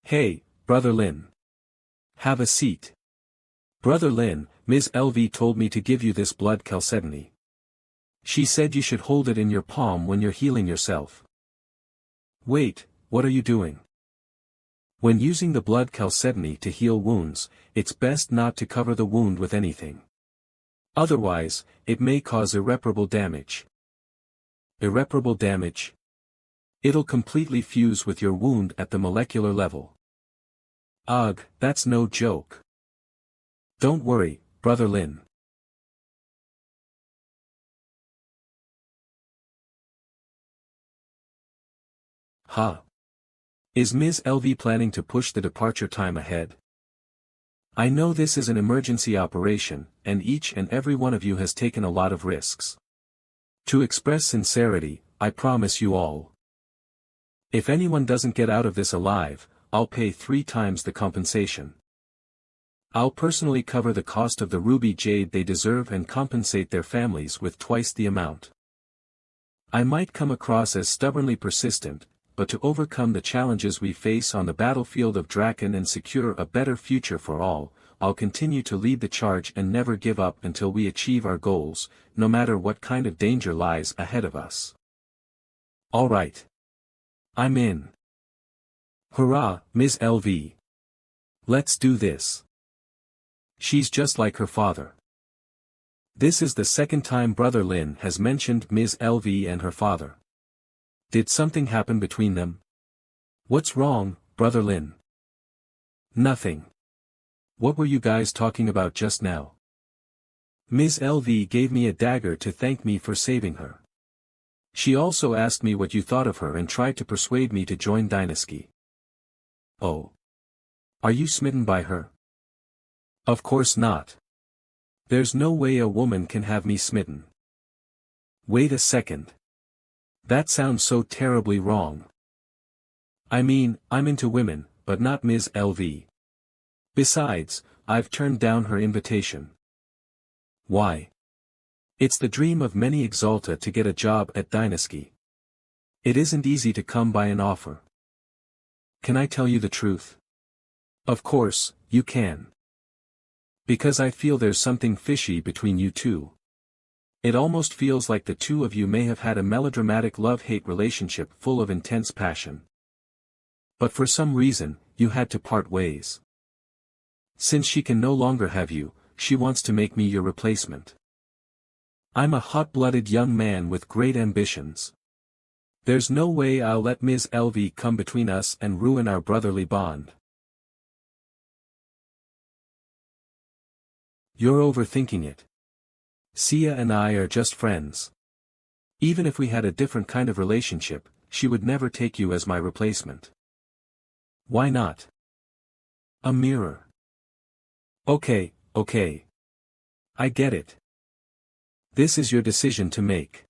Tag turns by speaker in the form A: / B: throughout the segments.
A: Hey, Brother Lin. Have a seat. Brother Lin, Ms. LV told me to give you this blood chalcedony. She said you should hold it in your palm when you're healing yourself. Wait, what are you doing? When using the blood chalcedony to heal wounds, it's best not to cover the wound with anything. Otherwise, it may cause irreparable damage. Irreparable damage? It'll completely fuse with your wound at the molecular level. Ugh, that's no joke. Don't worry, Brother Lin. Huh? Is Ms. LV planning to push the departure time ahead? I know this is an emergency operation, and each and every one of you has taken a lot of risks. To express sincerity, I promise you all. If anyone doesn't get out of this alive, I'll pay 3 times the compensation. I'll personally cover the cost of the ruby jade they deserve and compensate their families with twice the amount. I might come across as stubbornly persistent, but to overcome the challenges we face on the battlefield of Draken and secure a better future for all, I'll continue to lead the charge and never give up until we achieve our goals, no matter what kind of danger lies ahead of us. Alright. I'm in. Hurrah, Ms. LV. Let's do this. She's just like her father. This is the second time Brother Lin has mentioned Ms. LV and her father. Did something happen between them? What's wrong, Brother Lin? Nothing. What were you guys talking about just now? Ms. LV gave me a dagger to thank me for saving her. She also asked me what you thought of her and tried to persuade me to join Dynasty. Oh. Are you smitten by her? Of course not. There's no way a woman can have me smitten. Wait a second. That sounds so terribly wrong. I mean, I'm into women, but not Ms. LV. Besides, I've turned down her invitation. Why? It's the dream of many Exalta to get a job at Dynasty. It isn't easy to come by an offer. Can I tell you the truth? Of course, you can. Because I feel there's something fishy between you two. It almost feels like the two of you may have had a melodramatic love-hate relationship full of intense passion. But for some reason, you had to part ways. Since she can no longer have you, she wants to make me your replacement. I'm a hot-blooded young man with great ambitions. There's no way I'll let Ms. LV come between us and ruin our brotherly bond. You're overthinking it. Sia and I are just friends. Even if we had a different kind of relationship, she would never take you as my replacement. Why not? A mirror. Okay. I get it. This is your decision to make.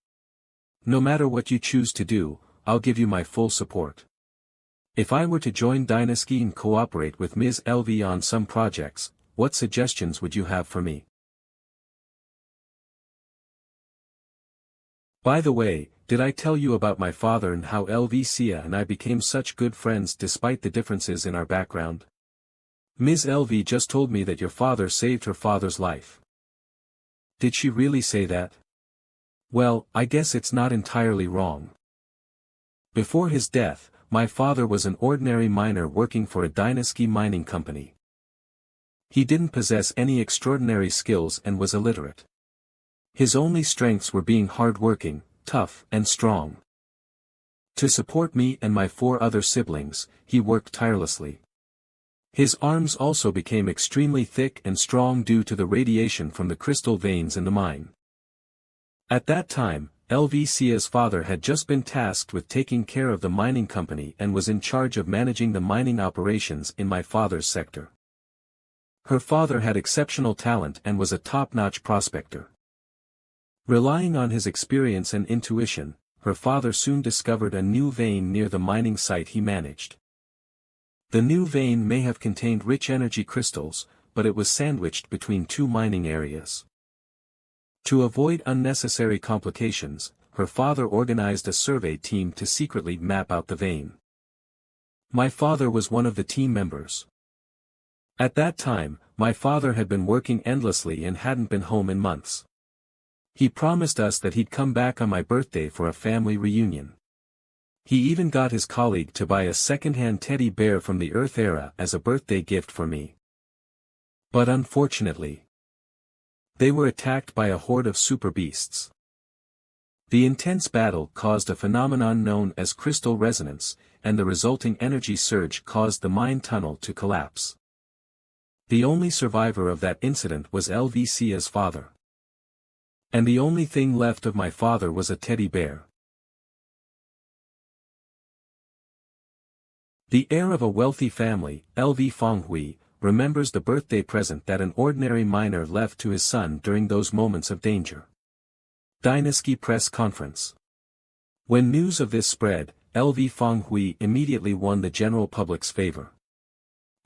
A: No matter what you choose to do, I'll give you my full support. If I were to join Dynasty and cooperate with Ms. LV on some projects, what suggestions would you have for me? By the way, did I tell you about my father and how LV Sia and I became such good friends despite the differences in our background? Ms. LV just told me that your father saved her father's life. Did she really say that? Well, I guess it's not entirely wrong. Before his death, my father was an ordinary miner working for a Dynasty mining company. He didn't possess any extraordinary skills and was illiterate. His only strengths were being hardworking, tough, and strong. To support me and my 4 other siblings, he worked tirelessly. His arms also became extremely thick and strong due to the radiation from the crystal veins in the mine. At that time, LV Sia's father had just been tasked with taking care of the mining company and was in charge of managing the mining operations in my father's sector. Her father had exceptional talent and was a top-notch prospector. Relying on his experience and intuition, her father soon discovered a new vein near the mining site he managed. The new vein may have contained rich energy crystals, but it was sandwiched between 2 mining areas. To avoid unnecessary complications, her father organized a survey team to secretly map out the vein. My father was one of the team members. At that time, my father had been working endlessly and hadn't been home in months. He promised us that he'd come back on my birthday for a family reunion. He even got his colleague to buy a second-hand teddy bear from the Earth era as a birthday gift for me. But unfortunately, they were attacked by a horde of super beasts. The intense battle caused a phenomenon known as crystal resonance, and the resulting energy surge caused the mine tunnel to collapse. The only survivor of that incident was Lvcia's father. And the only thing left of my father was a teddy bear. The heir of a wealthy family, LV Fenghui, remembers the birthday present that an ordinary miner left to his son during those moments of danger. Dynasty Press Conference. When news of this spread, LV Fenghui immediately won the general public's favor.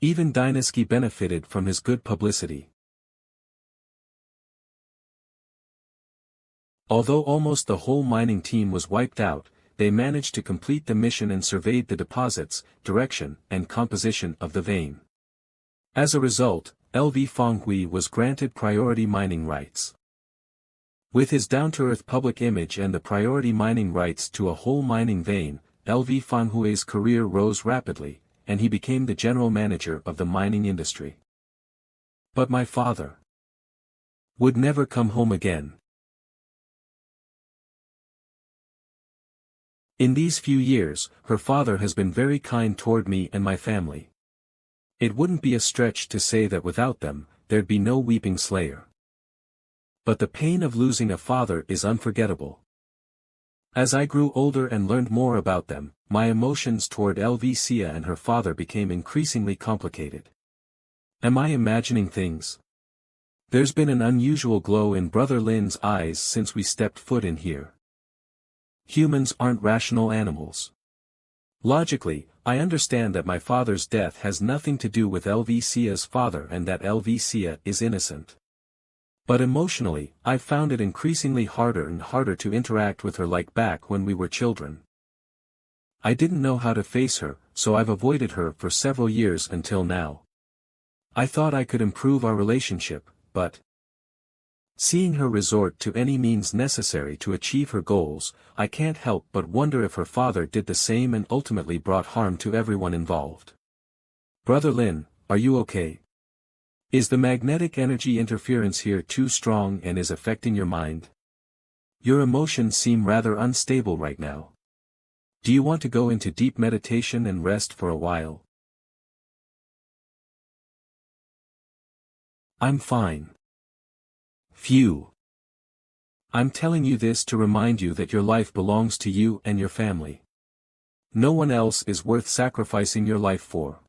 A: Even Dynasty benefited from his good publicity. Although almost the whole mining team was wiped out, they managed to complete the mission and surveyed the deposits, direction, and composition of the vein. As a result, LV Fenghui was granted priority mining rights. With his down-to-earth public image and the priority mining rights to a whole mining vein, LV Fenghui's career rose rapidly, and he became the general manager of the mining industry. But my father would never come home again. In these few years, her father has been very kind toward me and my family. It wouldn't be a stretch to say that without them, there'd be no weeping slayer. But the pain of losing a father is unforgettable. As I grew older and learned more about them, my emotions toward Lvcia and her father became increasingly complicated. Am I imagining things? There's been an unusual glow in Brother Lin's eyes since we stepped foot in here. Humans aren't rational animals. Logically, I understand that my father's death has nothing to do with Lvcia's father and that Lvcia is innocent. But emotionally, I've found it increasingly harder and harder to interact with her like back when we were children. I didn't know how to face her, so I've avoided her for several years until now. I thought I could improve our relationship, but seeing her resort to any means necessary to achieve her goals, I can't help but wonder if her father did the same and ultimately brought harm to everyone involved. Brother Lin, are you okay? Is the magnetic energy interference here too strong and is affecting your mind? Your emotions seem rather unstable right now. Do you want to go into deep meditation and rest for a while? I'm fine. Phew. I'm telling you this to remind you that your life belongs to you and your family. No one else is worth sacrificing your life for.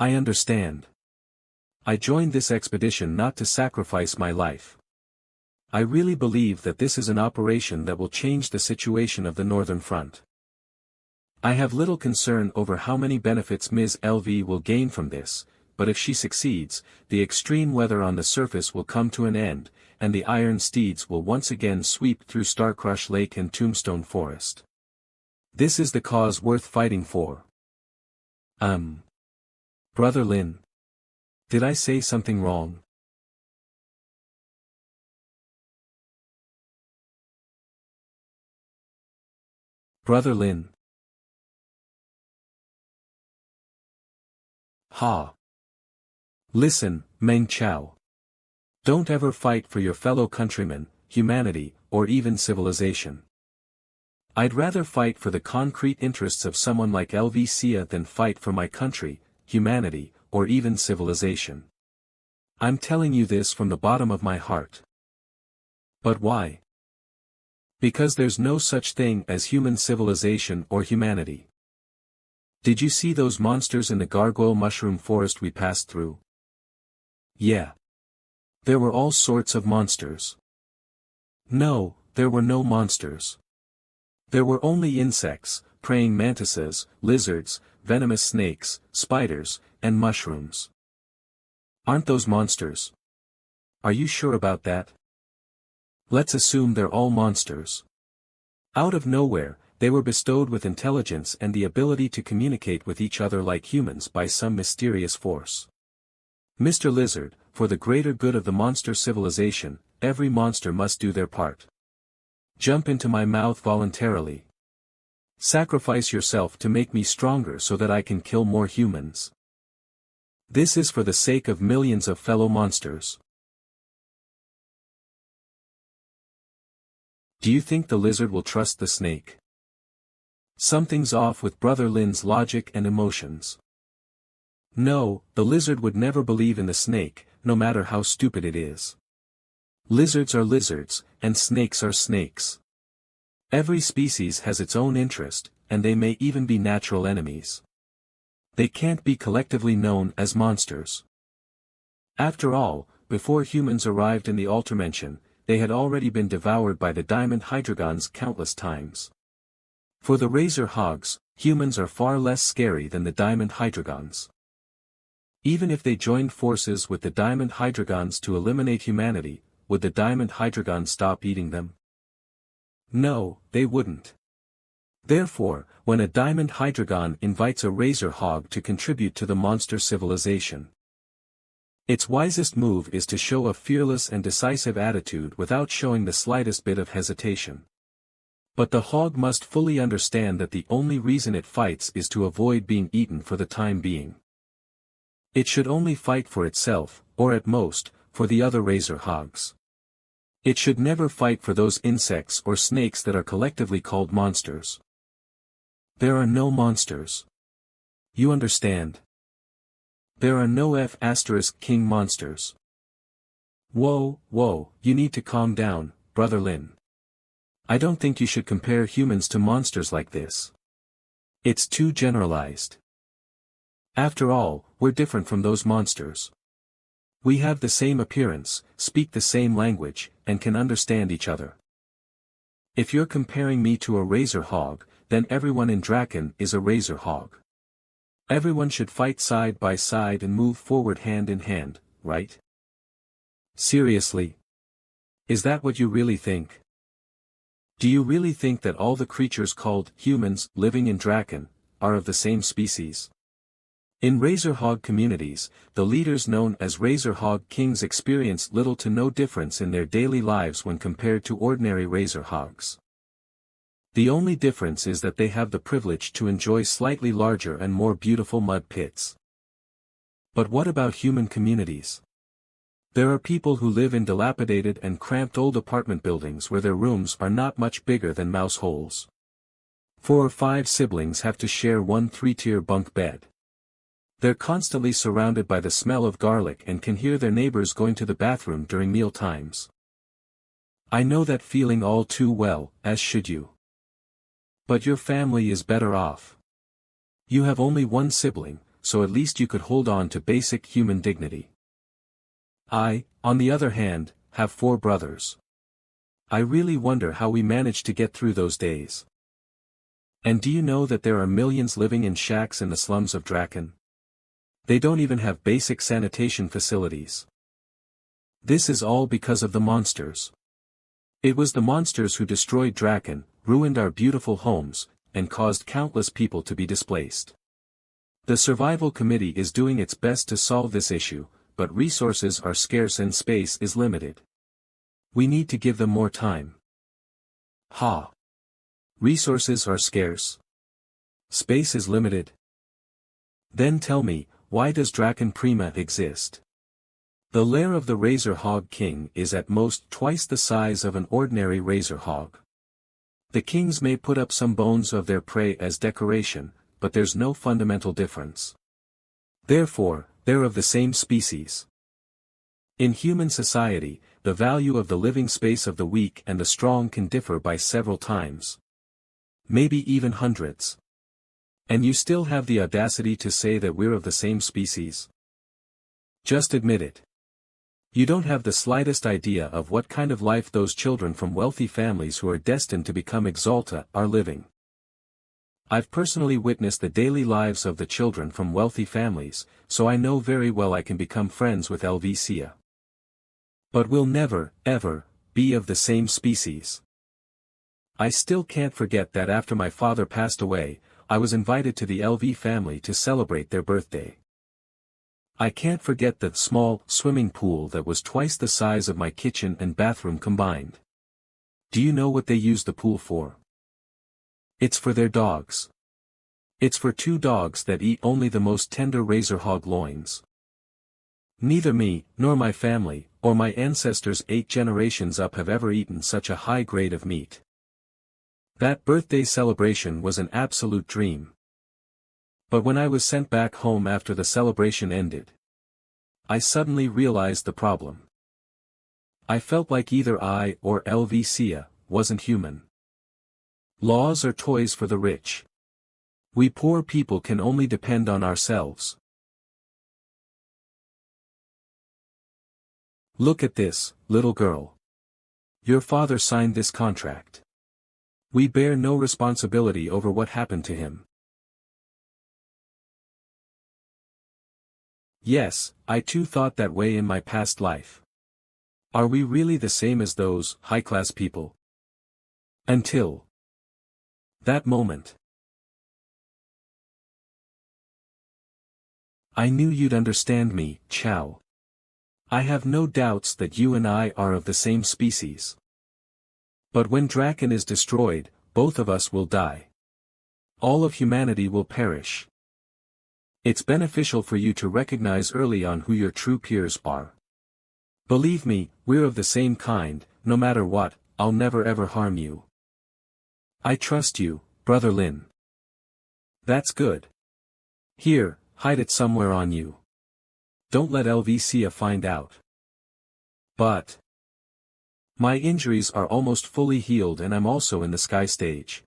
A: I understand. I joined this expedition not to sacrifice my life. I really believe that this is an operation that will change the situation of the Northern Front. I have little concern over how many benefits Ms. LV will gain from this, but if she succeeds, the extreme weather on the surface will come to an end, and the iron steeds will once again sweep through Starcrush Lake and Tombstone Forest. This is the cause worth fighting for. Brother Lin. Did I say something wrong? Brother Lin. Ha. Listen, Meng Chao. Don't ever fight for your fellow countrymen, humanity, or even civilization. I'd rather fight for the concrete interests of someone like Lvcia than fight for my country, humanity, or even civilization. I'm telling you this from the bottom of my heart. But why? Because there's no such thing as human civilization or humanity. Did you see those monsters in the gargoyle mushroom forest we passed through? Yeah. There were all sorts of monsters. No, there were no monsters. There were only insects, praying mantises, lizards, venomous snakes, spiders, and mushrooms. Aren't those monsters? Are you sure about that? Let's assume they're all monsters. Out of nowhere, they were bestowed with intelligence and the ability to communicate with each other like humans by some mysterious force. Mr. Lizard, for the greater good of the monster civilization, every monster must do their part. Jump into my mouth voluntarily. Sacrifice yourself to make me stronger so that I can kill more humans. This is for the sake of millions of fellow monsters. Do you think the lizard will trust the snake? Something's off with Brother Lin's logic and emotions. No, the lizard would never believe in the snake, no matter how stupid it is. Lizards are lizards, and snakes are snakes. Every species has its own interest, and they may even be natural enemies. They can't be collectively known as monsters. After all, before humans arrived in the Altermention, they had already been devoured by the diamond hydrogons countless times. For the razor hogs, humans are far less scary than the diamond hydrogons. Even if they joined forces with the diamond hydrogons to eliminate humanity, would the diamond hydrogons stop eating them? No, they wouldn't. Therefore, when a diamond hydrogon invites a razor hog to contribute to the monster civilization, its wisest move is to show a fearless and decisive attitude without showing the slightest bit of hesitation. But the hog must fully understand that the only reason it fights is to avoid being eaten for the time being. It should only fight for itself, or at most, for the other razor hogs. It should never fight for those insects or snakes that are collectively called monsters. There are no monsters. You understand? There are no F***king monsters. Whoa, you need to calm down, Brother Lin. I don't think you should compare humans to monsters like this. It's too generalized. After all, we're different from those monsters. We have the same appearance, speak the same language, and can understand each other. If you're comparing me to a razor hog, then everyone in Draken is a razor hog. Everyone should fight side by side and move forward hand in hand, right? Seriously? Is that what you really think? Do you really think that all the creatures called humans living in Draken are of the same species? In razor hog communities, the leaders known as razor hog kings experience little to no difference in their daily lives when compared to ordinary razor hogs. The only difference is that they have the privilege to enjoy slightly larger and more beautiful mud pits. But what about human communities? There are people who live in dilapidated and cramped old apartment buildings where their rooms are not much bigger than mouse holes. 4 or 5 siblings have to share one 3-tier bunk bed. They're constantly surrounded by the smell of garlic and can hear their neighbors going to the bathroom during meal times. I know that feeling all too well, as should you. But your family is better off. You have only one sibling, so at least you could hold on to basic human dignity. I, on the other hand, have 4 brothers. I really wonder how we managed to get through those days. And do you know that there are millions living in shacks in the slums of Draken? They don't even have basic sanitation facilities. This is all because of the monsters. It was the monsters who destroyed Draken, ruined our beautiful homes, and caused countless people to be displaced. The Survival Committee is doing its best to solve this issue, but resources are scarce and space is limited. We need to give them more time. Ha! Resources are scarce. Space is limited. Then tell me, why does Draken Prima exist? The lair of the Razor Hog King is at most twice the size of an ordinary razor hog. The kings may put up some bones of their prey as decoration, but there's no fundamental difference. Therefore, they're of the same species. In human society, the value of the living space of the weak and the strong can differ by several times. Maybe even hundreds. And you still have the audacity to say that we're of the same species? Just admit it. You don't have the slightest idea of what kind of life those children from wealthy families who are destined to become Exalta are living. I've personally witnessed the daily lives of the children from wealthy families, so I know very well I can become friends with Helvetia. But we'll never, ever, be of the same species. I still can't forget that after my father passed away, I was invited to the LV family to celebrate their birthday. I can't forget that small, swimming pool that was twice the size of my kitchen and bathroom combined. Do you know what they used the pool for? It's for their dogs. It's for 2 dogs that eat only the most tender razor hog loins. Neither me, nor my family, or my ancestors 8 generations up have ever eaten such a high grade of meat. That birthday celebration was an absolute dream. But when I was sent back home after the celebration ended, I suddenly realized the problem. I felt like either I or Helvetia wasn't human. Laws are toys for the rich. We poor people can only depend on ourselves. Look at this, little girl. Your father signed this contract. We bear no responsibility over what happened to him. Yes, I too thought that way in my past life. Are we really the same as those high-class people? Until that moment. I knew you'd understand me, Chow. I have no doubts that you and I are of the same species. But when Draken is destroyed, both of us will die. All of humanity will perish. It's beneficial for you to recognize early on who your true peers are. Believe me, we're of the same kind, no matter what, I'll never ever harm you. I trust you, Brother Lin. That's good. Here, hide it somewhere on you. Don't let Helvetia find out. But my injuries are almost fully healed and I'm also in the sky stage.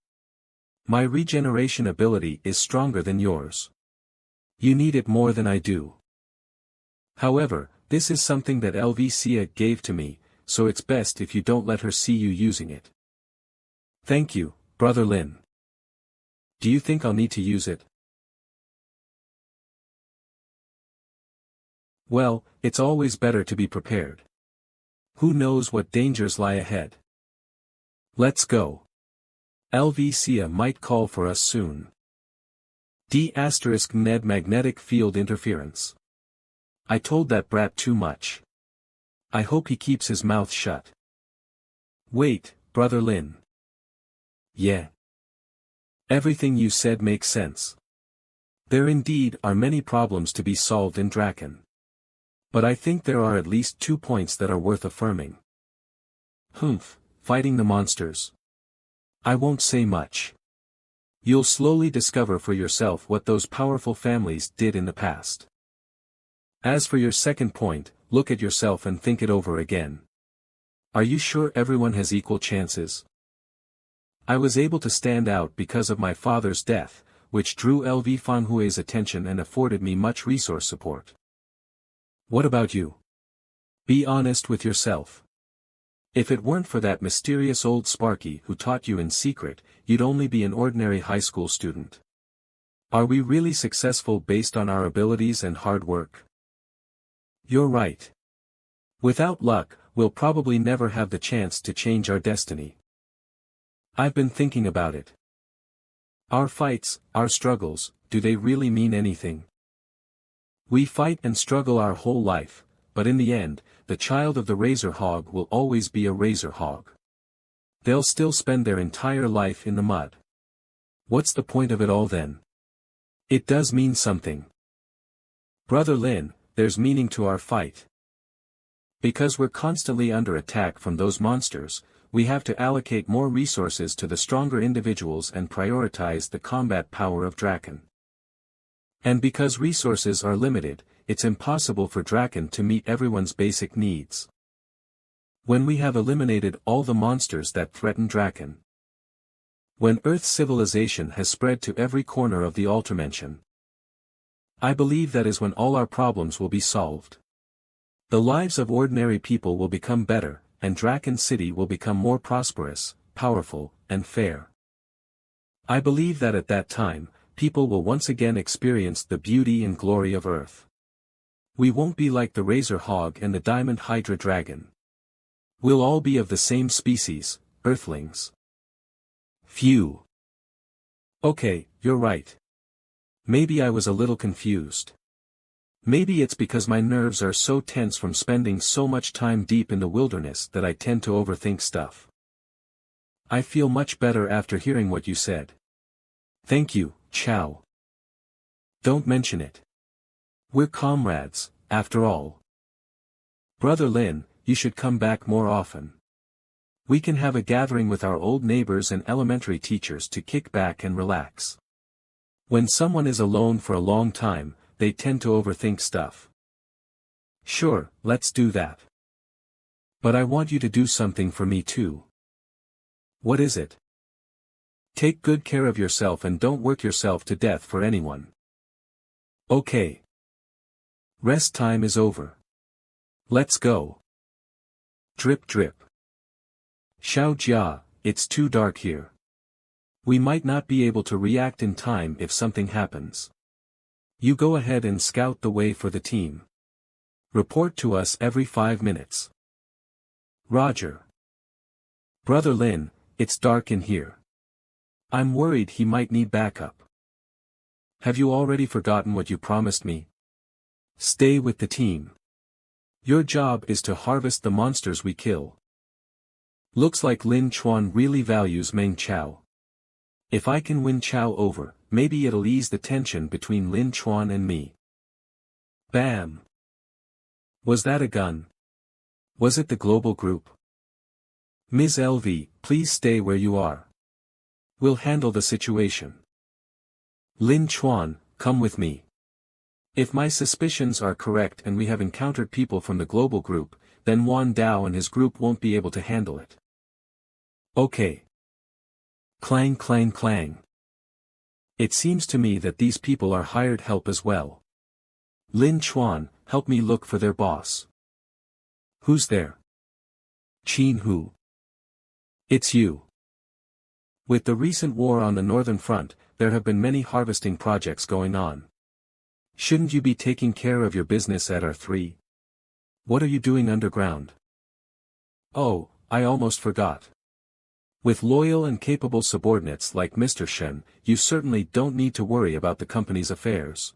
A: My regeneration ability is stronger than yours. You need it more than I do. However, this is something that Helvetia gave to me, so it's best if you don't let her see you using it. Thank you, Brother Lin. Do you think I'll need to use it? Well, it's always better to be prepared. Who knows what dangers lie ahead? Let's go. Helvetia might call for us soon. D*Ned magnetic field interference. I told that brat too much. I hope he keeps his mouth shut. Wait, Brother Lin. Yeah. Everything you said makes sense. There indeed are many problems to be solved in Draken. But I think there are at least 2 points that are worth affirming. Humph, fighting the monsters. I won't say much. You'll slowly discover for yourself what those powerful families did in the past. As for your second point, look at yourself and think it over again. Are you sure everyone has equal chances? I was able to stand out because of my father's death, which drew LV Fanhue's attention and afforded me much resource support. What about you? Be honest with yourself. If it weren't for that mysterious old Sparky who taught you in secret, you'd only be an ordinary high school student. Are we really successful based on our abilities and hard work? You're right. Without luck, we'll probably never have the chance to change our destiny. I've been thinking about it. Our fights, our struggles, do they really mean anything? We fight and struggle our whole life, but in the end, the child of the razor hog will always be a razor hog. They'll still spend their entire life in the mud. What's the point of it all then? It does mean something. Brother Lin, there's meaning to our fight. Because we're constantly under attack from those monsters, we have to allocate more resources to the stronger individuals and prioritize the combat power of Draken. And because resources are limited, it's impossible for Draken to meet everyone's basic needs. When we have eliminated all the monsters that threaten Draken. When Earth's civilization has spread to every corner of the Altermention. I believe that is when all our problems will be solved. The lives of ordinary people will become better, and Draken City will become more prosperous, powerful, and fair. I believe that at that time, people will once again experience the beauty and glory of Earth. We won't be like the Razor Hog and the Diamond Hydra Dragon. We'll all be of the same species, Earthlings. Phew. Okay, you're right. Maybe I was a little confused. Maybe it's because my nerves are so tense from spending so much time deep in the wilderness that I tend to overthink stuff. I feel much better after hearing what you said. Thank you, Chow. Don't mention it. We're comrades, after all. Brother Lin, you should come back more often. We can have a gathering with our old neighbors and elementary teachers to kick back and relax. When someone is alone for a long time, they tend to overthink stuff. Sure, let's do that. But I want you to do something for me too. What is it? Take good care of yourself and don't work yourself to death for anyone. Okay. Rest time is over. Let's go. Drip drip. Xiao Jia, it's too dark here. We might not be able to react in time if something happens. You go ahead and scout the way for the team. Report to us every 5 minutes. Roger. Brother Lin, it's dark in here. I'm worried he might need backup. Have you already forgotten what you promised me? Stay with the team. Your job is to harvest the monsters we kill. Looks like Lin Chuan really values Meng Chao. If I can win Chao over, maybe it'll ease the tension between Lin Chuan and me. Bam! Was that a gun? Was it the global group? Ms. LV, please stay where you are. We'll handle the situation. Lin Chuan, come with me. If my suspicions are correct and we have encountered people from the global group, then Wan Dao and his group won't be able to handle it. Okay. Clang clang clang. It seems to me that these people are hired help as well. Lin Chuan, help me look for their boss. Who's there? Qin Hu. It's you. With the recent war on the northern front, there have been many harvesting projects going on. Shouldn't you be taking care of your business at R3? What are you doing underground? Oh, I almost forgot. With loyal and capable subordinates like Mr. Shen, you certainly don't need to worry about the company's affairs.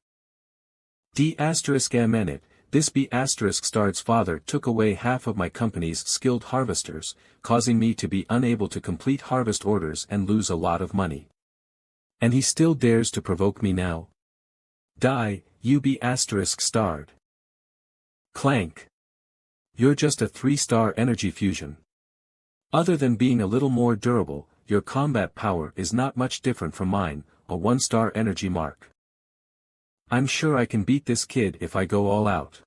A: D***Amenit, this B*****'s father took away half of my company's skilled harvesters, causing me to be unable to complete harvest orders and lose a lot of money. And he still dares to provoke me now? Die, you B******. Clank. You're just a 3-star energy fusion. Other than being a little more durable, your combat power is not much different from mine, a 1-star energy mark. I'm sure I can beat this kid if I go all out.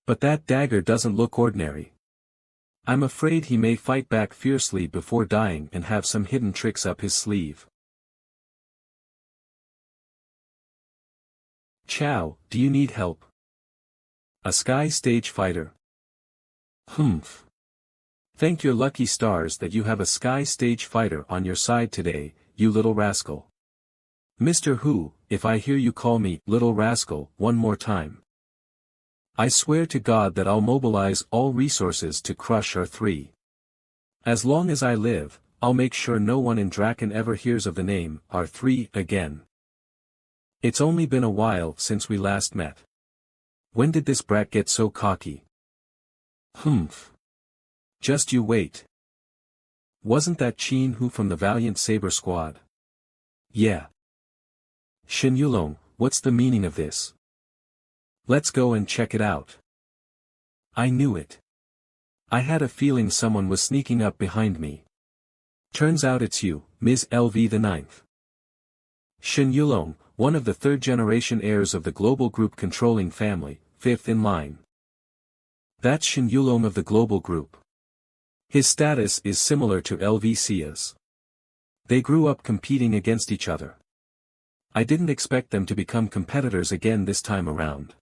A: But that dagger doesn't look ordinary. I'm afraid he may fight back fiercely before dying and have some hidden tricks up his sleeve. Chow, do you need help? A sky stage fighter? Humph. Thank your lucky stars that you have a sky stage fighter on your side today, you little rascal. Mr. Hu, if I hear you call me little rascal one more time, I swear to God that I'll mobilize all resources to crush R3. As long as I live, I'll make sure no one in Draken ever hears of the name R3 again. It's only been a while since we last met. When did this brat get so cocky? Humph. Just you wait. Wasn't that Qin Hu from the Valiant Saber Squad? Yeah. Shen Yulong, what's the meaning of this? Let's go and check it out. I knew it. I had a feeling someone was sneaking up behind me. Turns out it's you, Ms. LV the Ninth. Shen Yulong, one of the 3rd-generation heirs of the global group controlling family, 5th in line. That's Shen Yulong of the global group. His status is similar to LV Sia's. They grew up competing against each other. I didn't expect them to become competitors again this time around.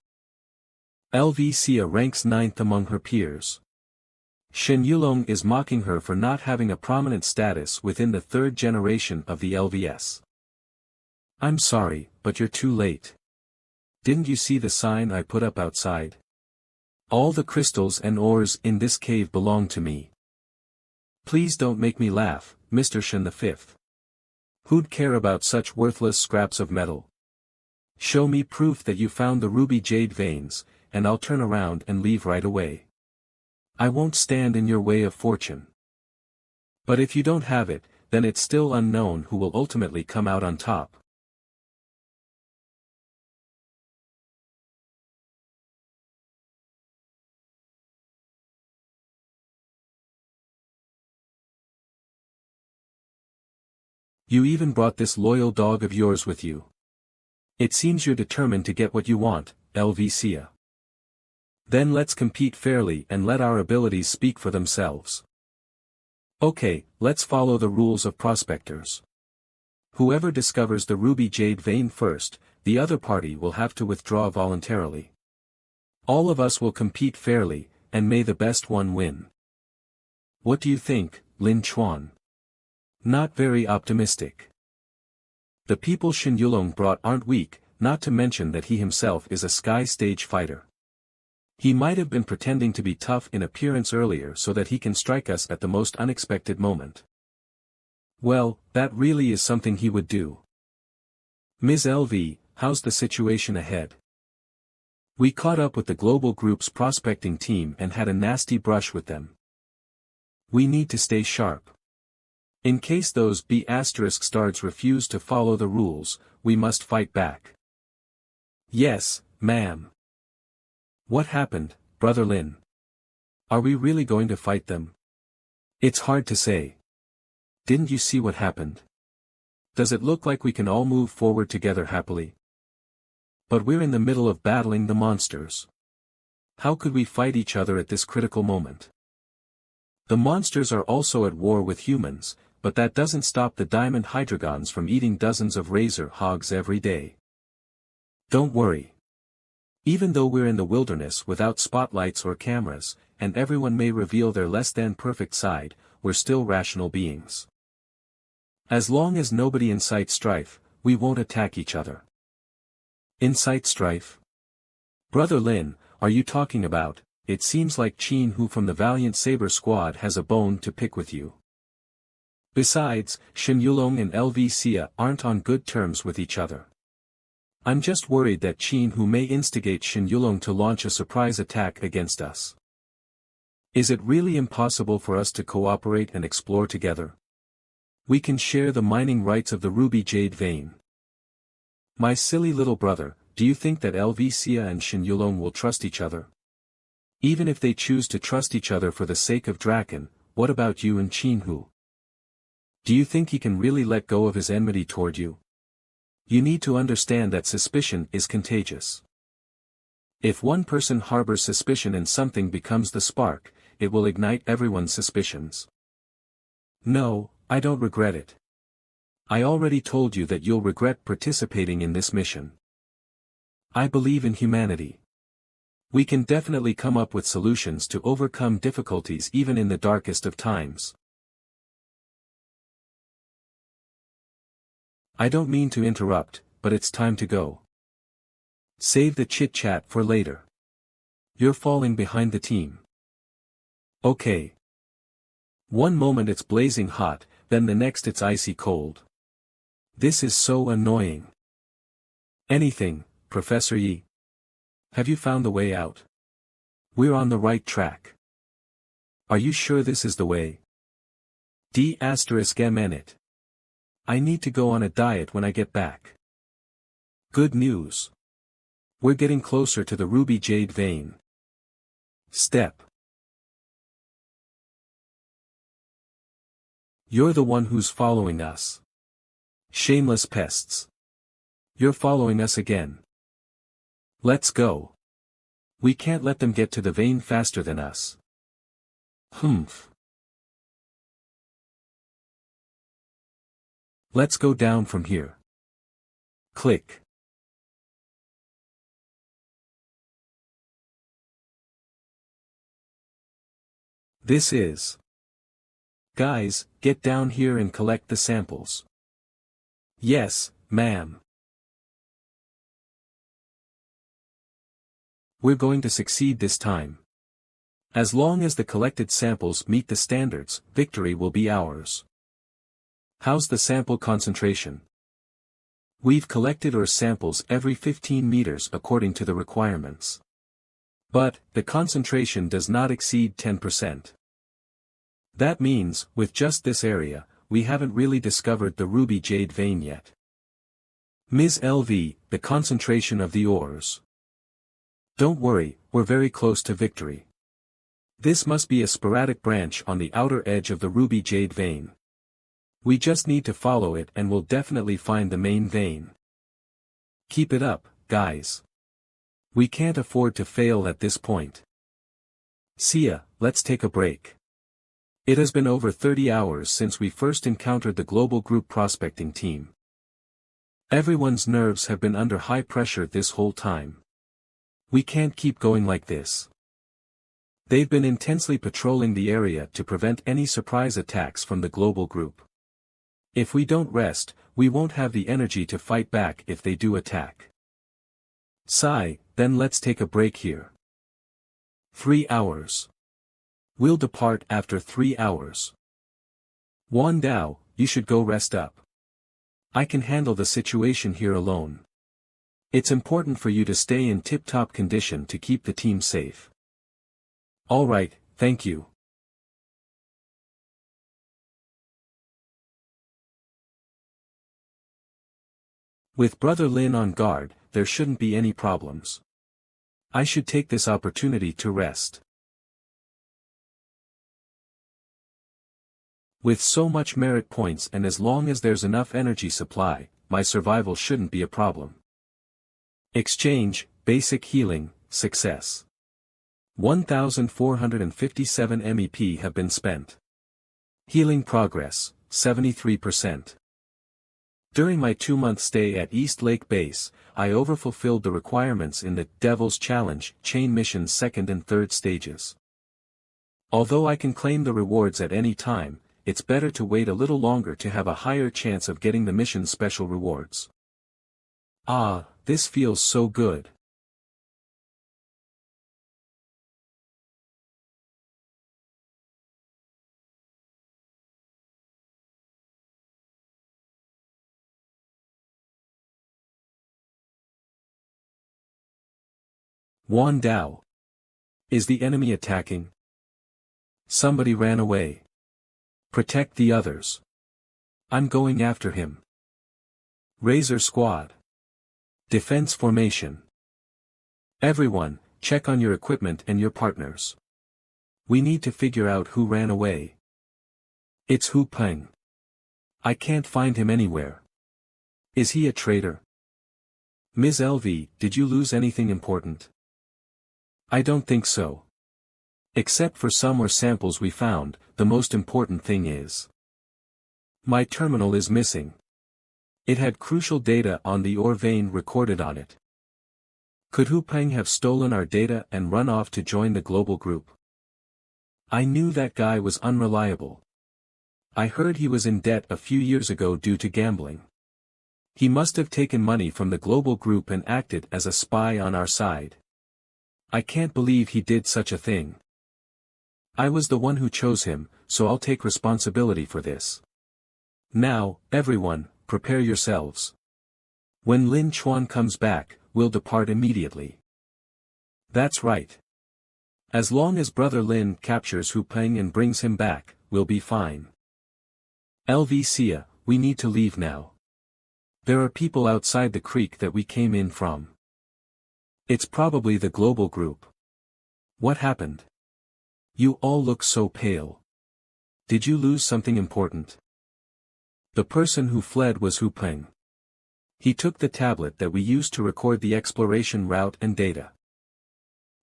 A: LV Sia ranks 9th among her peers. Shen Yulong is mocking her for not having a prominent status within the 3rd generation of the LVS. I'm sorry, but you're too late. Didn't you see the sign I put up outside? All the crystals and ores in this cave belong to me. Please don't make me laugh, Mr. Shen V. Who'd care about such worthless scraps of metal? Show me proof that you found the ruby jade veins, and I'll turn around and leave right away. I won't stand in your way of fortune. But if you don't have it, then it's still unknown who will ultimately come out on top. You even brought this loyal dog of yours with you. It seems you're determined to get what you want, LVCA. Then let's compete fairly and let our abilities speak for themselves. Okay, let's follow the rules of prospectors. Whoever discovers the ruby jade vein first, the other party will have to withdraw voluntarily. All of us will compete fairly, and may the best one win. What do you think, Lin Chuan? Not very optimistic. The people Shen Yulong brought aren't weak, not to mention that he himself is a sky stage fighter. He might have been pretending to be tough in appearance earlier so that he can strike us at the most unexpected moment. Well, that really is something he would do. Ms. LV, how's the situation ahead? We caught up with the global group's prospecting team and had a nasty brush with them. We need to stay sharp. In case those B** stards refuse to follow the rules, we must fight back. Yes, ma'am. What happened, Brother Lin? Are we really going to fight them? It's hard to say. Didn't you see what happened? Does it look like we can all move forward together happily? But we're in the middle of battling the monsters. How could we fight each other at this critical moment? The monsters are also at war with humans, but that doesn't stop the diamond hydrogons from eating dozens of razor hogs every day. Don't worry. Even though we're in the wilderness without spotlights or cameras, and everyone may reveal their less-than-perfect side, we're still rational beings. As long as nobody incites strife, we won't attack each other. Incite strife? Brother Lin, are you talking about, it seems like Qin Hu from the Valiant Saber Squad has a bone to pick with you. Besides, Shen Yulong and LVCA aren't on good terms with each other. I'm just worried that Qin Hu may instigate Shen Yulong to launch a surprise attack against us. Is it really impossible for us to cooperate and explore together? We can share the mining rights of the ruby jade vein. My silly little brother, do you think that LVCA and Shen Yulong will trust each other? Even if they choose to trust each other for the sake of Draken, what about you and Qin Hu? Do you think he can really let go of his enmity toward you? You need to understand that suspicion is contagious. If one person harbors suspicion and something becomes the spark, it will ignite everyone's suspicions. No, I don't regret it. I already told you that you'll regret participating in this mission. I believe in humanity. We can definitely come up with solutions to overcome difficulties even in the darkest of times. I don't mean to interrupt, but it's time to go. Save the chit-chat for later. You're falling behind the team. Okay. One moment it's blazing hot, then the next it's icy cold. This is so annoying. Anything, Professor Yi. Have you found the way out? We're on the right track. Are you sure this is the way? D***M it. I need to go on a diet when I get back. Good news. We're getting closer to the ruby jade vein. Step. You're the one who's following us. Shameless pests. You're following us again. Let's go. We can't let them get to the vein faster than us. Humph. Let's go down from here. Click. This is. Guys, get down here and collect the samples. Yes, ma'am. We're going to succeed this time. As long as the collected samples meet the standards, victory will be ours. How's the sample concentration? We've collected ore samples every 15 meters according to the requirements. But, the concentration does not exceed 10%. That means, with just this area, we haven't really discovered the ruby jade vein yet. Ms. LV, the concentration of the ores. Don't worry, we're very close to victory. This must be a sporadic branch on the outer edge of the ruby jade vein. We just need to follow it and we'll definitely find the main vein. Keep it up, guys. We can't afford to fail at this point. See ya, let's take a break. It has been over 30 hours since we first encountered the global group prospecting team. Everyone's nerves have been under high pressure this whole time. We can't keep going like this. They've been intensely patrolling the area to prevent any surprise attacks from the global group. If we don't rest, we won't have the energy to fight back if they do attack. Sigh, then let's take a break here. 3 hours. We'll depart after 3 hours. Wan Dao, you should go rest up. I can handle the situation here alone. It's important for you to stay in tip-top condition to keep the team safe. Alright, thank you. With Brother Lin on guard, there shouldn't be any problems. I should take this opportunity to rest. With so much merit points and as long as there's enough energy supply, my survival shouldn't be a problem. Exchange, basic healing, success. 1,457 MEP have been spent. Healing progress, 73%. During my 2-month stay at East Lake Base, I overfulfilled the requirements in the Devil's Challenge chain mission's 2nd and 3rd stages. Although I can claim the rewards at any time, it's better to wait a little longer to have a higher chance of getting the mission's special rewards. Ah, this feels so good. Wan Dao. Is the enemy attacking? Somebody ran away. Protect the others. I'm going after him. Razor Squad. Defense formation. Everyone, check on your equipment and your partners. We need to figure out who ran away. It's Hu Peng. I can't find him anywhere. Is he a traitor? Ms. LV, did you lose anything important? I don't think so. Except for some ore samples we found, the most important thing is my terminal is missing. It had crucial data on the ore vein recorded on it. Could Hu Peng have stolen our data and run off to join the global group? I knew that guy was unreliable. I heard he was in debt a few years ago due to gambling. He must have taken money from the global group and acted as a spy on our side. I can't believe he did such a thing. I was the one who chose him, so I'll take responsibility for this. Now, everyone, prepare yourselves. When Lin Chuan comes back, we'll depart immediately. That's right. As long as Brother Lin captures Hu Peng and brings him back, we'll be fine. LV Sia, we need to leave now. There are people outside the creek that we came in from. It's probably the global group. What happened? You all look so pale. Did you lose something important? The person who fled was Hu Peng. He took the tablet that we used to record the exploration route and data.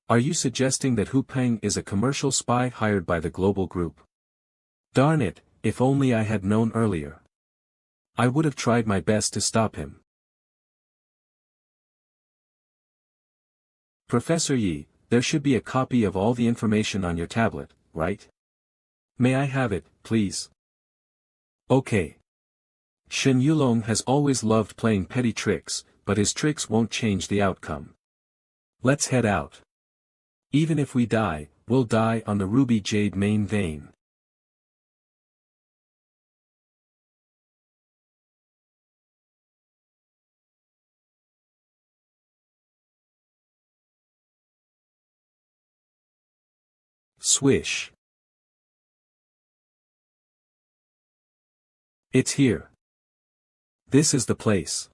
A: Are you suggesting that Hu Peng is a commercial spy hired by the global group? Darn it, if only I had known earlier. I would have tried my best to stop him. Professor Yi, there should be a copy of all the information on your tablet, right? May I have it, please? Okay. Shen Yulong has always loved playing petty tricks, but his tricks won't change the outcome. Let's head out. Even if we die, we'll die on the ruby jade main vein. Swish. It's here. This is the place.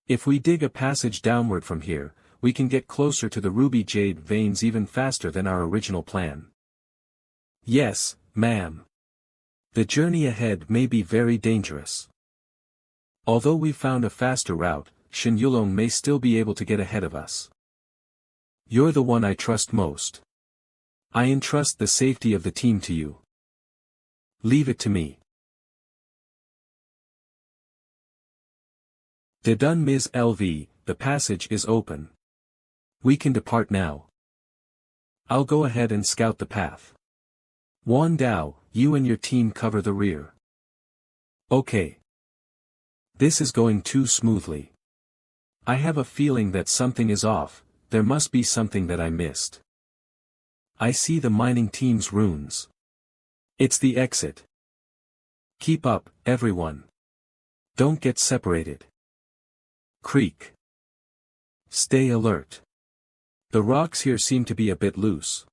A: If we dig a passage downward from here, we can get closer to the ruby jade veins even faster than our original plan. Yes, ma'am. The journey ahead may be very dangerous. Although we've found a faster route, Shin Yulong may still be able to get ahead of us. You're the one I trust most. I entrust the safety of the team to you. Leave it to me. Done, Ms. LV, the passage is open. We can depart now. I'll go ahead and scout the path. Wan Dao, you and your team cover the rear. Okay. This is going too smoothly. I have a feeling that something is off, there must be something that I missed. I see the mining team's runes. It's the exit. Keep up, everyone. Don't get separated. Creak. Stay alert. The rocks here seem to be a bit loose.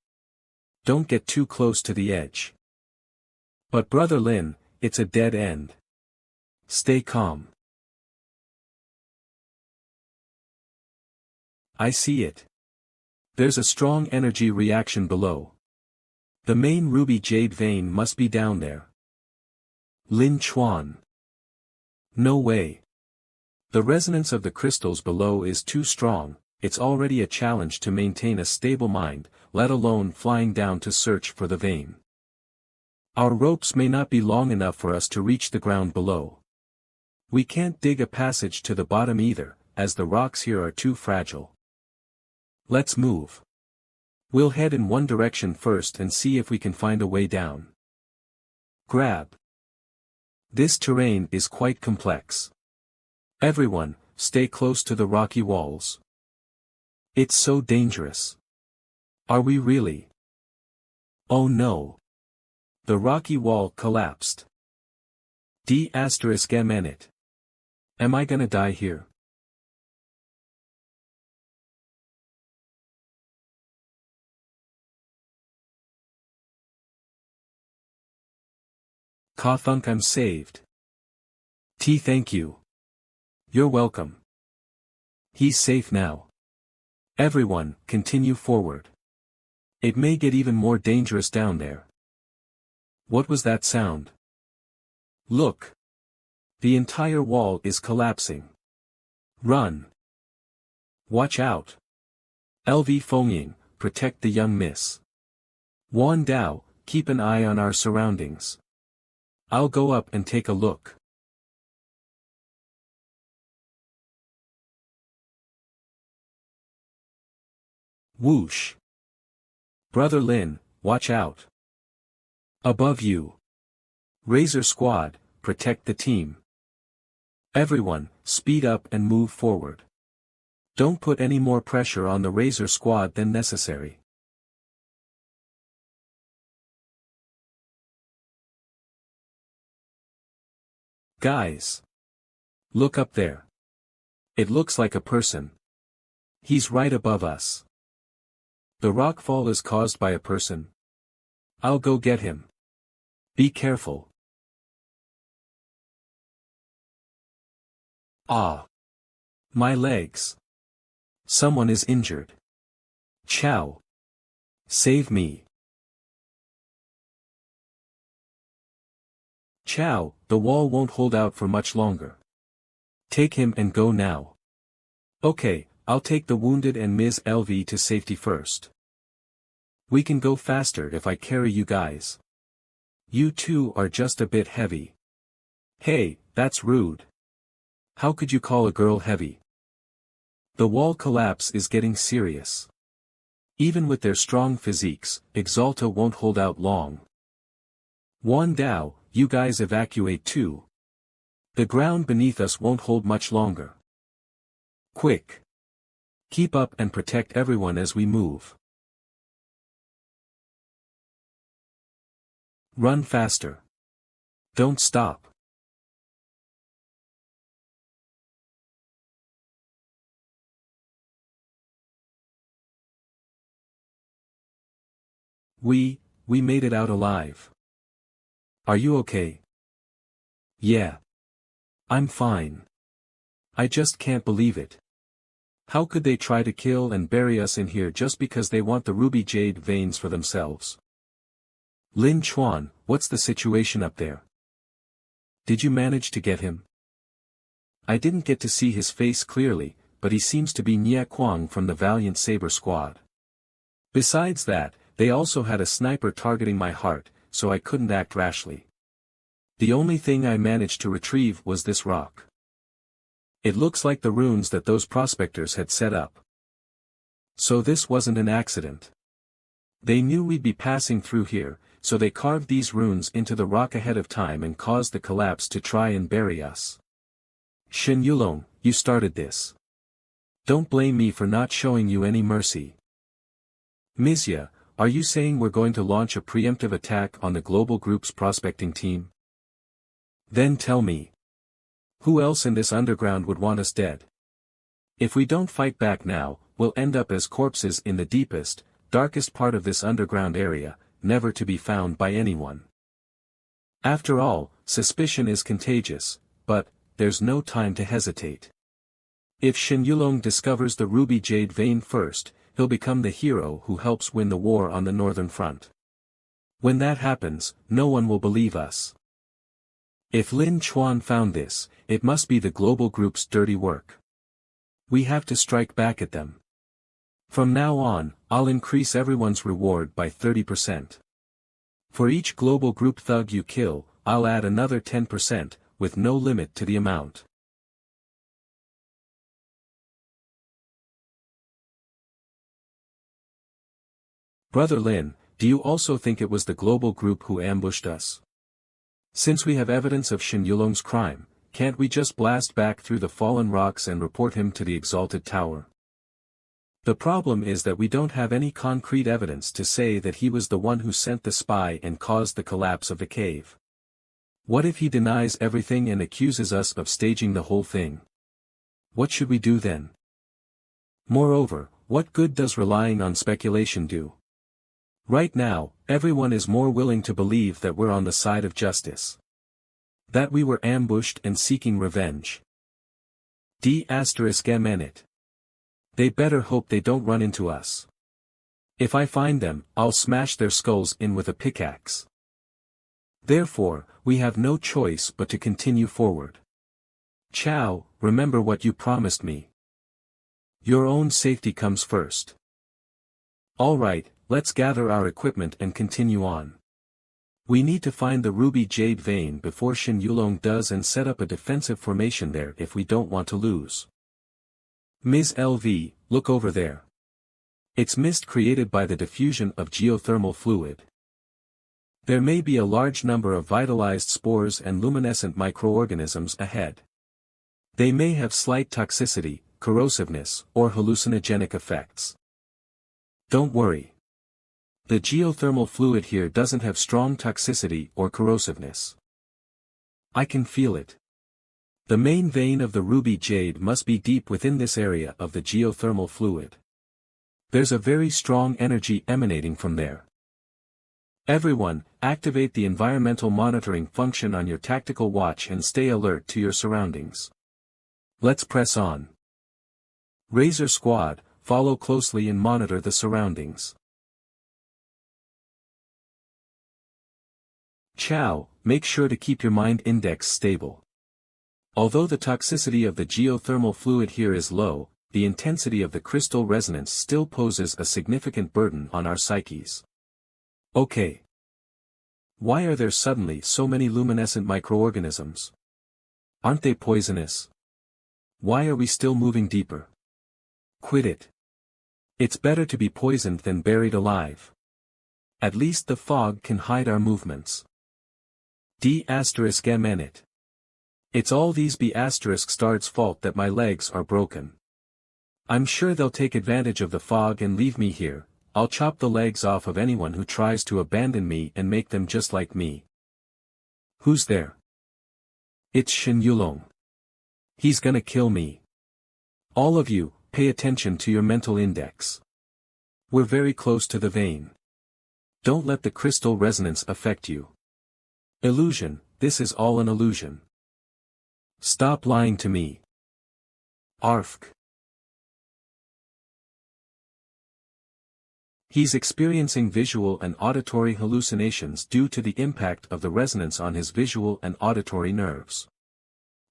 A: Don't get too close to the edge. But Brother Lin, it's a dead end. Stay calm. I see it. There's a strong energy reaction below. The main ruby jade vein must be down there. Lin Chuan. No way. The resonance of the crystals below is too strong, it's already a challenge to maintain a stable mind, let alone flying down to search for the vein. Our ropes may not be long enough for us to reach the ground below. We can't dig a passage to the bottom either, as the rocks here are too fragile. Let's move. We'll head in one direction first and see if we can find a way down. Grab. This terrain is quite complex. Everyone, stay close to the rocky walls. It's so dangerous. Are we really? Oh no. The rocky wall collapsed. D***it. Am I gonna die here? Ka thunk, I'm saved. T, thank you. You're welcome. He's safe now. Everyone, continue forward. It may get even more dangerous down there. What was that sound? Look. The entire wall is collapsing. Run. Watch out. LV Fengying, protect the young miss. Wan Dao, keep an eye on our surroundings. I'll go up and take a look. Whoosh. Brother Lin, watch out. Above you. Razor Squad, protect the team. Everyone, speed up and move forward. Don't put any more pressure on the Razor Squad than necessary. Guys. Look up there. It looks like a person. He's right above us. The rockfall is caused by a person. I'll go get him. Be careful. Ah. My legs. Someone is injured. Chow. Save me. Chow, the wall won't hold out for much longer. Take him and go now. Okay, I'll take the wounded and Ms. LV to safety first. We can go faster if I carry you guys. You two are just a bit heavy. Hey, that's rude. How could you call a girl heavy? The wall collapse is getting serious. Even with their strong physiques, Exalta won't hold out long. Wan Dao, you guys evacuate too. The ground beneath us won't hold much longer. Quick. Keep up and protect everyone as we move. Run faster. Don't stop. We made it out alive. Are you okay? Yeah. I'm fine. I just can't believe it. How could they try to kill and bury us in here just because they want the ruby jade veins for themselves? Lin Chuan, what's the situation up there? Did you manage to get him? I didn't get to see his face clearly, but he seems to be Nia Kuang from the Valiant Saber Squad. Besides that, they also had a sniper targeting my heart, so I couldn't act rashly. The only thing I managed to retrieve was this rock. It looks like the runes that those prospectors had set up. So this wasn't an accident. They knew we'd be passing through here, so they carved these runes into the rock ahead of time and caused the collapse to try and bury us. Shen Yulong, you started this. Don't blame me for not showing you any mercy. Mizya, are you saying we're going to launch a preemptive attack on the global group's prospecting team? Then tell me. Who else in this underground would want us dead? If we don't fight back now, we'll end up as corpses in the deepest, darkest part of this underground area, never to be found by anyone. After all, suspicion is contagious, but there's no time to hesitate. If Shen Yulong discovers the ruby jade vein first, he'll become the hero who helps win the war on the northern front. When that happens, no one will believe us. If Lin Chuan found this, it must be the global group's dirty work. We have to strike back at them. From now on, I'll increase everyone's reward by 30%. For each global group thug you kill, I'll add another 10%, with no limit to the amount. Brother Lin, do you also think it was the global group who ambushed us? Since we have evidence of Shen Yulong's crime, can't we just blast back through the fallen rocks and report him to the Exalted Tower? The problem is that we don't have any concrete evidence to say that he was the one who sent the spy and caused the collapse of the cave. What if he denies everything and accuses us of staging the whole thing? What should we do then? Moreover, what good does relying on speculation do? Right now, everyone is more willing to believe that we're on the side of justice. That we were ambushed and seeking revenge. D***it. They better hope they don't run into us. If I find them, I'll smash their skulls in with a pickaxe. Therefore, we have no choice but to continue forward. Chow, remember what you promised me. Your own safety comes first. Alright, let's gather our equipment and continue on. We need to find the ruby jade vein before Shen Yulong does and set up a defensive formation there if we don't want to lose. Ms. LV, look over there. It's mist created by the diffusion of geothermal fluid. There may be a large number of vitalized spores and luminescent microorganisms ahead. They may have slight toxicity, corrosiveness, or hallucinogenic effects. Don't worry. The geothermal fluid here doesn't have strong toxicity or corrosiveness. I can feel it. The main vein of the ruby jade must be deep within this area of the geothermal fluid. There's a very strong energy emanating from there. Everyone, activate the environmental monitoring function on your tactical watch and stay alert to your surroundings. Let's press on. Razor Squad, follow closely and monitor the surroundings. Chow, make sure to keep your mind index stable. Although the toxicity of the geothermal fluid here is low, the intensity of the crystal resonance still poses a significant burden on our psyches. Okay. Why are there suddenly so many luminescent microorganisms? Aren't they poisonous? Why are we still moving deeper? Quit it. It's better to be poisoned than buried alive. At least the fog can hide our movements. D***it. It's all these B*****'*'''''''''''''''''''''''''''''''''''''''''''''''''''' stars fault that my legs are broken. I'm sure they'll take advantage of the fog and leave me here. I'll chop the legs off of anyone who tries to abandon me and make them just like me. Who's there? It's Shen Yulong. He's gonna kill me. All of you, pay attention to your mental index. We're very close to the vein. Don't let the crystal resonance affect you. Illusion, this is all an illusion. Stop lying to me. Arfk. He's experiencing visual and auditory hallucinations due to the impact of the resonance on his visual and auditory nerves.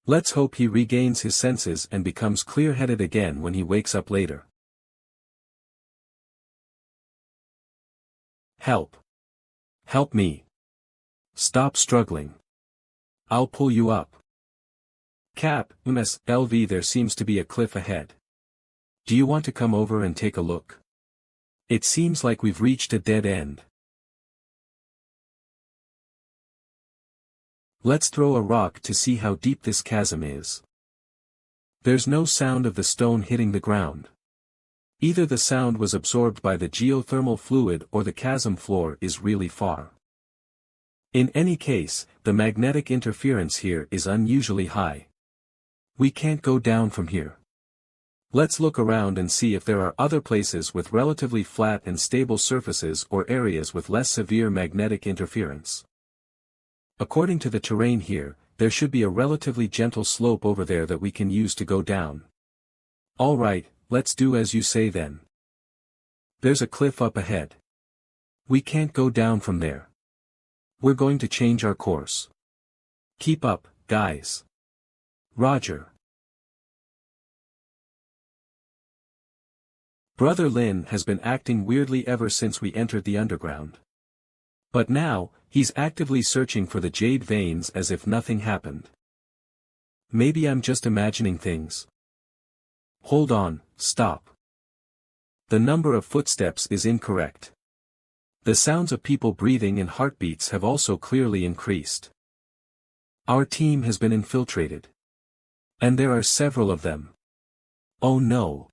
A: Let's hope he regains his senses and becomes clear-headed again when he wakes up later. Help. Help me. Stop struggling. I'll pull you up. Cap, LV, there seems to be a cliff ahead. Do you want to come over and take a look? It seems like we've reached a dead end. Let's throw a rock to see how deep this chasm is. There's no sound of the stone hitting the ground. Either the sound was absorbed by the geothermal fluid or the chasm floor is really far. In any case, the magnetic interference here is unusually high. We can't go down from here. Let's look around and see if there are other places with relatively flat and stable surfaces or areas with less severe magnetic interference. According to the terrain here, there should be a relatively gentle slope over there that we can use to go down. Alright, let's do as you say then. There's a cliff up ahead. We can't go down from there. We're going to change our course. Keep up, guys. Roger. Brother Lin has been acting weirdly ever since we entered the underground. But now, he's actively searching for the jade veins as if nothing happened. Maybe I'm just imagining things. Hold on, stop. The number of footsteps is incorrect. The sounds of people breathing and heartbeats have also clearly increased. Our team has been infiltrated. And there are several of them. Oh no.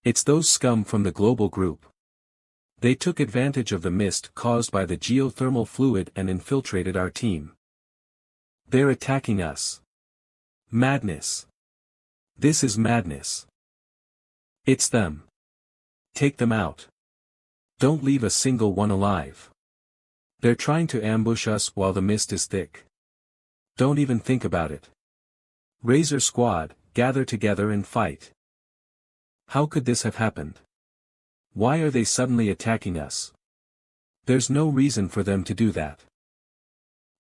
A: It's those scum from the global group. They took advantage of the mist caused by the geothermal fluid and infiltrated our team. They're attacking us. Madness. This is madness. It's them. Take them out. Don't leave a single one alive. They're trying to ambush us while the mist is thick. Don't even think about it. Razor Squad, gather together and fight. How could this have happened? Why are they suddenly attacking us? There's no reason for them to do that.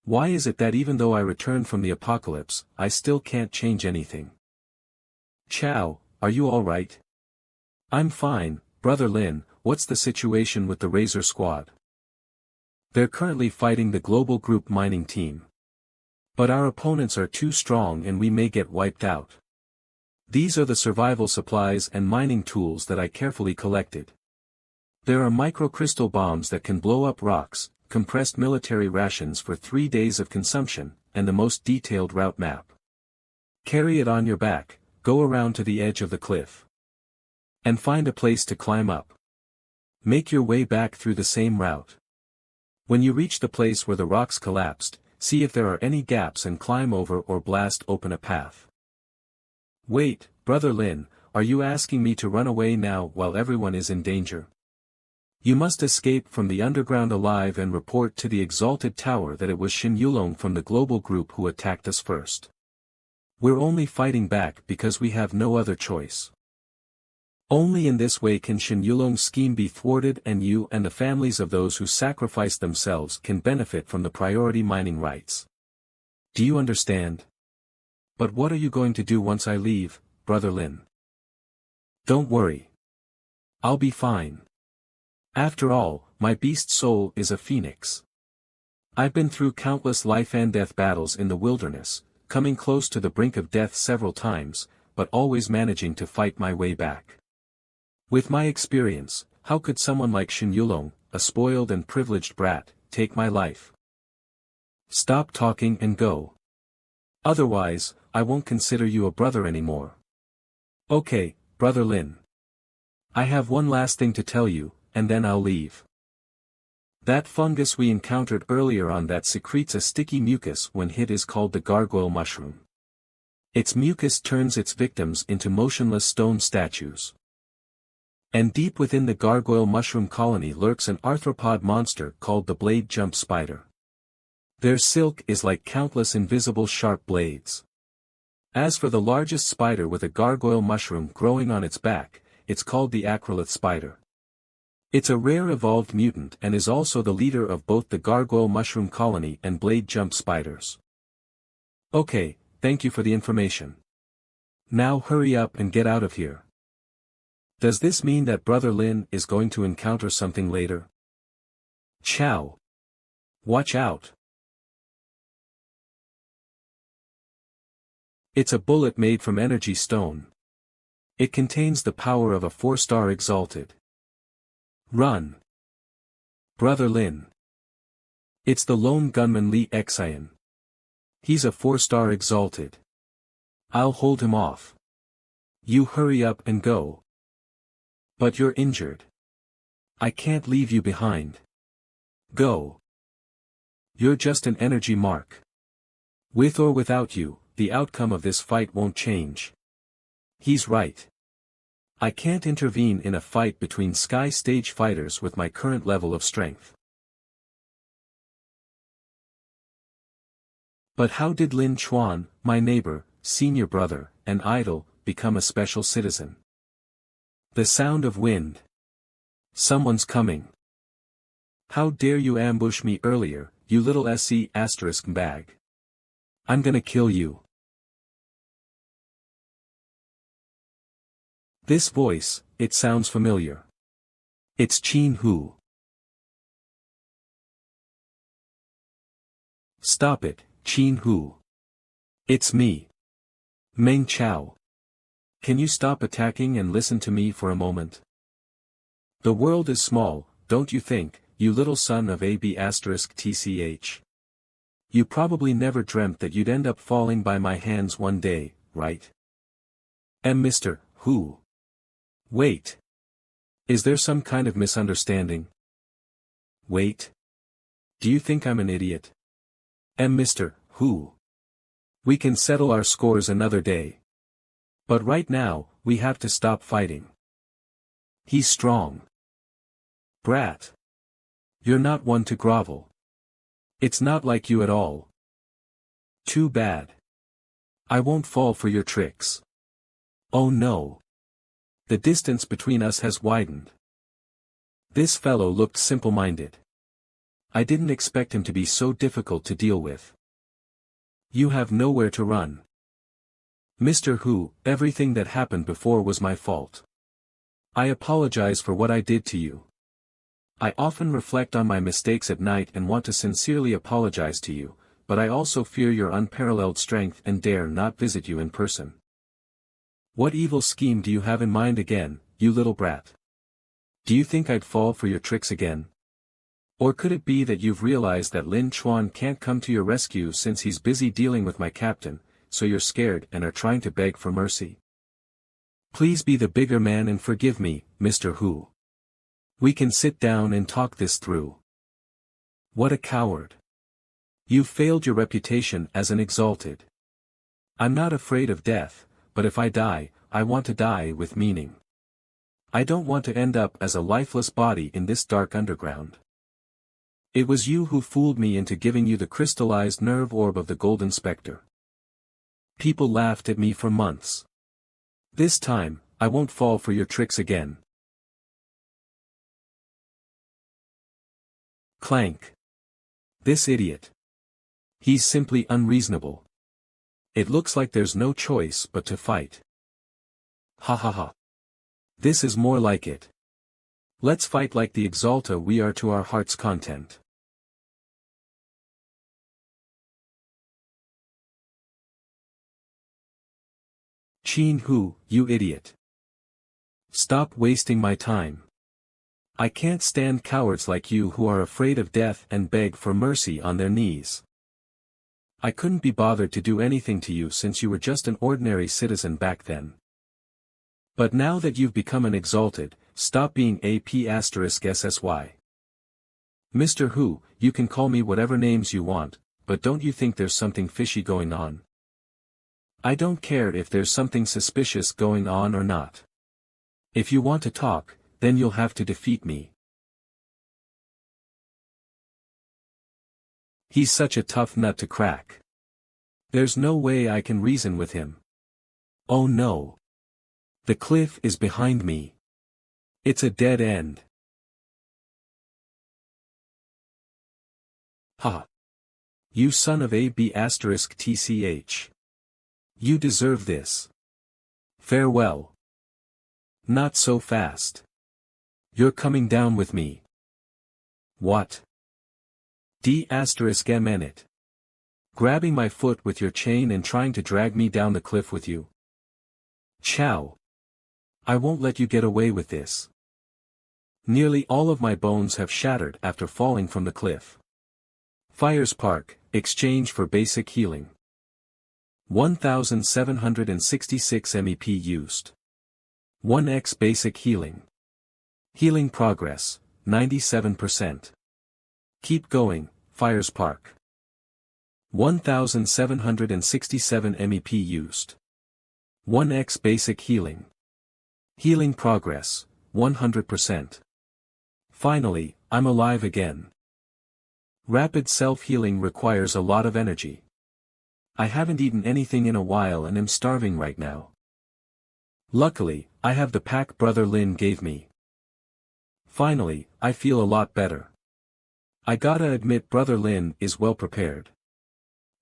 A: Why is it that even though I returned from the apocalypse, I still can't change anything? Chow, are you alright? I'm fine, Brother Lin. What's the situation with the Razor Squad? They're currently fighting the global group mining team. But our opponents are too strong and we may get wiped out. These are the survival supplies and mining tools that I carefully collected. There are microcrystal bombs that can blow up rocks, compressed military rations for 3 days of consumption, and the most detailed route map. Carry it on your back, go around to the edge of the cliff. And find a place to climb up. Make your way back through the same route. When you reach the place where the rocks collapsed, see if there are any gaps and climb over or blast open a path. Wait, Brother Lin, are you asking me to run away now while everyone is in danger? You must escape from the underground alive and report to the Exalted Tower that it was Shen Yulong from the global group who attacked us first. We're only fighting back because we have no other choice. Only in this way can Shen Yulong's scheme be thwarted and you and the families of those who sacrificed themselves can benefit from the priority mining rights. Do you understand? But what are you going to do once I leave, Brother Lin? Don't worry. I'll be fine. After all, my beast soul is a phoenix. I've been through countless life and death battles in the wilderness, coming close to the brink of death several times, but always managing to fight my way back. With my experience, how could someone like Shen Yulong, a spoiled and privileged brat, take my life? Stop talking and go. Otherwise, I won't consider you a brother anymore. Okay, Brother Lin. I have one last thing to tell you, and then I'll leave. That fungus we encountered earlier on that secretes a sticky mucus when hit is called the gargoyle mushroom. Its mucus turns its victims into motionless stone statues. And deep within the gargoyle mushroom colony lurks an arthropod monster called the blade jump spider. Their silk is like countless invisible sharp blades. As for the largest spider with a gargoyle mushroom growing on its back, it's called the acrolith spider. It's a rare evolved mutant and is also the leader of both the gargoyle mushroom colony and blade jump spiders. Okay, thank you for the information. Now hurry up and get out of here. Does this mean that Brother Lin is going to encounter something later? Ciao. Watch out. It's a bullet made from energy stone. It contains the power of a 4-star exalted. Run. Brother Lin. It's the lone gunman Li Xian. He's a 4-star exalted. I'll hold him off. You hurry up and go. But you're injured. I can't leave you behind. Go. You're just an energy mark. With or without you, the outcome of this fight won't change. He's right. I can't intervene in a fight between Sky Stage fighters with my current level of strength. But how did Lin Chuan, my neighbor, senior brother, and idol, become a special citizen? The sound of wind. Someone's coming. How dare you ambush me earlier, you little SC** bag. I'm gonna kill you. This voice, it sounds familiar. It's Qin Hu. Stop it, Qin Hu. It's me. Meng Chao. Can you stop attacking and listen to me for a moment? The world is small, don't you think, you little son of AB*TCH. You probably never dreamt that you'd end up falling by my hands one day, right? Mr. Hu. Wait. Is there some kind of misunderstanding? Wait. Do you think I'm an idiot? Mr. Hu. We can settle our scores another day. But right now, we have to stop fighting. He's strong. Brat. You're not one to grovel. It's not like you at all. Too bad. I won't fall for your tricks. Oh no. The distance between us has widened. This fellow looked simple-minded. I didn't expect him to be so difficult to deal with. You have nowhere to run. Mr. Hu, everything that happened before was my fault. I apologize for what I did to you. I often reflect on my mistakes at night and want to sincerely apologize to you, but I also fear your unparalleled strength and dare not visit you in person. What evil scheme do you have in mind again, you little brat? Do you think I'd fall for your tricks again? Or could it be that you've realized that Lin Chuan can't come to your rescue since he's busy dealing with my captain, so you're scared and are trying to beg for mercy? Please be the bigger man and forgive me, Mr. Hu. We can sit down and talk this through. What a coward. You've failed your reputation as an exalted. I'm not afraid of death, but if I die, I want to die with meaning. I don't want to end up as a lifeless body in this dark underground. It was you who fooled me into giving you the crystallized nerve orb of the Golden Spectre. People laughed at me for months. This time, I won't fall for your tricks again. Clank. This idiot. He's simply unreasonable. It looks like there's no choice but to fight. Ha ha ha. This is more like it. Let's fight like the Exalta we are to our heart's content. Qin Hu, you idiot. Stop wasting my time. I can't stand cowards like you who are afraid of death and beg for mercy on their knees. I couldn't be bothered to do anything to you since you were just an ordinary citizen back then. But now that you've become an exalted, Stop being AP*SSY. Mr. Hu, you can call me whatever names you want, but don't you think there's something fishy going on? I don't care if there's something suspicious going on or not. If you want to talk, then you'll have to defeat me. He's such a tough nut to crack. There's no way I can reason with him. Oh no. The cliff is behind me. It's a dead end. Ha! You son of a B***TCH. You deserve this. Farewell. Not so fast. You're coming down with me. What? D***M it. Grabbing my foot with your chain and trying to drag me down the cliff with you. Chow. I won't let you get away with this. Nearly all of my bones have shattered after falling from the cliff. Fire Spark, exchange for basic healing. 1766 MEP used. 1x basic healing. Healing progress, 97%. Keep going, Fire Spark. 1767 MEP used. 1x basic healing. Healing progress, 100%. Finally, I'm alive again. Rapid self-healing requires a lot of energy. I haven't eaten anything in a while and am starving right now. Luckily, I have the pack Brother Lin gave me. Finally, I feel a lot better. I gotta admit Brother Lin is well prepared.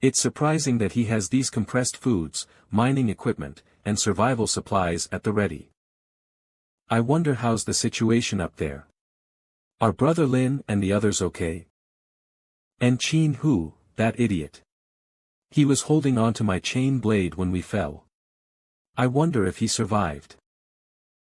A: It's surprising that he has these compressed foods, mining equipment, and survival supplies at the ready. I wonder how's the situation up there. Are Brother Lin and the others okay? And Qin Hu, that idiot. He was holding on to my chain blade when we fell. I wonder if he survived.